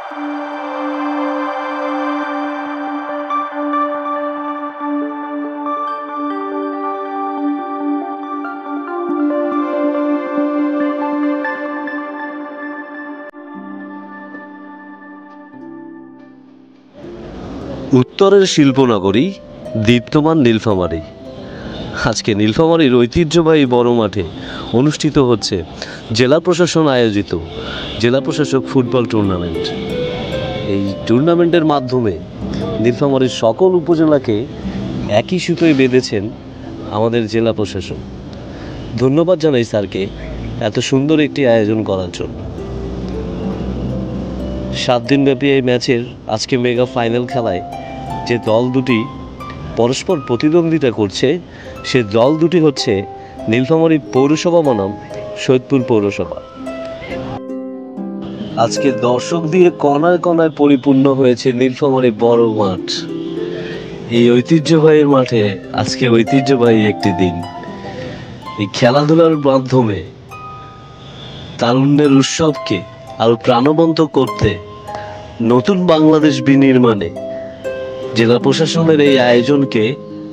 উত্তরের শিল্পনগরী দীপ্তমান নীলফামারী। আজকে নীলফামারীর ঐতিহ্যবাহী বড় মাঠে অনুষ্ঠিত হচ্ছে জেলা প্রশাসন আয়োজিত জেলা প্রশাসক ফুটবল টুর্নামেন্ট। এই টুর্নামেন্টের মাধ্যমে নীলফামারীর সকল উপজেলাকে একই সুতোয় বেঁধেছেন আমাদের জেলা প্রশাসন। ধন্যবাদ জানাই স্যারকে এত সুন্দর একটি আয়োজন করার জন্য। 7 দিনব্যাপী এই ম্যাচের আজকে মেগা ফাইনাল খেলায় যে দল দুটি পরস্পর প্রতিদ্বন্দ্বিতা করছে সে দল দুটি হচ্ছে নীলফামারী পৌরসভা বনাম সৈয়দপুর পৌরসভা। আজকে দর্শক দিয়ে কণায় কণায় পরিপূর্ণ হয়েছে নীলফামারী বড় মাঠ। এই ঐতিহ্যবাহী মাঠে আজকে ঐতিহ্যবাহী একটি দিন। এই খেলাধুলার মাধ্যমে তারুণ্যের উৎসবকে আরো প্রাণবন্ত করতে নতুন বাংলাদেশ বিনির্মাণে জেলা প্রশাসনের এই আয়োজনকে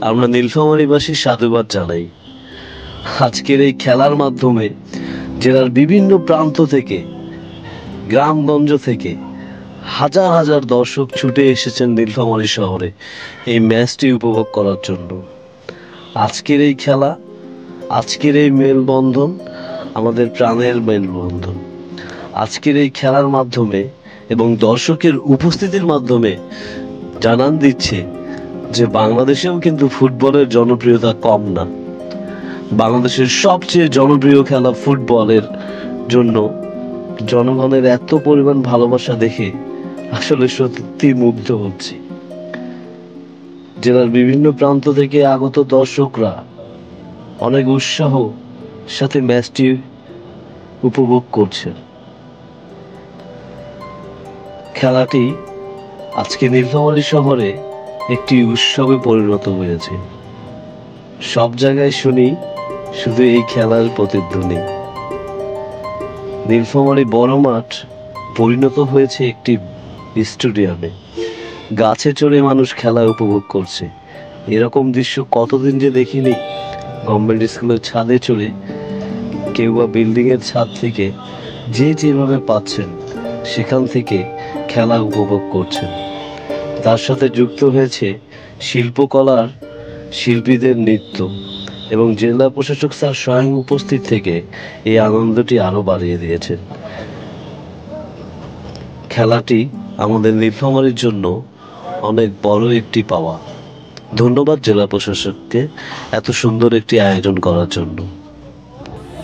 আমরা নীলফামারীবাসী সাধুবাদ জানাই। আজকের এই খেলার মাধ্যমে জেলার বিভিন্ন প্রান্ত থেকে, গ্রামগঞ্জ থেকে হাজার হাজার দর্শক ছুটে এসেছেন নীলফামারী শহরে এই ম্যাচটি উপভোগ করার জন্য। আজকের এই খেলা, আজকের এই মেলবন্ধন আমাদের প্রাণের মেলবন্ধন। আজকের এই খেলার মাধ্যমে এবং দর্শকের উপস্থিতির মাধ্যমে জানান দিচ্ছে যে বাংলাদেশেও কিন্তু ফুটবলের জনপ্রিয়তা কম না। বাংলাদেশের সবচেয়ে জনপ্রিয় খেলা ফুটবলের জন্য জনগণের এত পরিমাণ ভালোবাসা দেখে আসলে সত্যি মুগ্ধ হচ্ছি। জেলার বিভিন্ন প্রান্ত থেকে আগত দর্শকরা অনেক উৎসাহ সাথে ম্যাচটি উপভোগ করছে। খেলাটি আজকে নীলফামারী শহরে একটি উৎসবে পরিণত হয়েছে। সব জায়গায় শুনি শুধু এই খেলার প্রতিধ্বনি। নীলফামারী বড় মাঠ পরিণত হয়েছে একটি স্টেডিয়ামে। গাছে চড়ে মানুষ খেলা উপভোগ করছে। এরকম দৃশ্য কতদিন যে দেখিনি। গভর্নমেন্ট স্কুলের ছাদে চড়ে, কেউ বা বিল্ডিং এর ছাদ থেকে যে যেভাবে পাচ্ছেন সেখান থেকে খেলা উপভোগ করছেন। তার সাথে যুক্ত হয়েছে শিল্পকলার শিল্পীদের নৃত্য এবং জেলা প্রশাসক স্যার স্বয়ং উপস্থিত থেকে এই আনন্দটি আরো বাড়িয়ে দিয়েছেন। খেলাটি আমাদের নীলফামারীর জন্য অনেক বড় একটি পাওয়া। ধন্যবাদ জেলা প্রশাসককে এত সুন্দর একটি আয়োজন করার জন্য।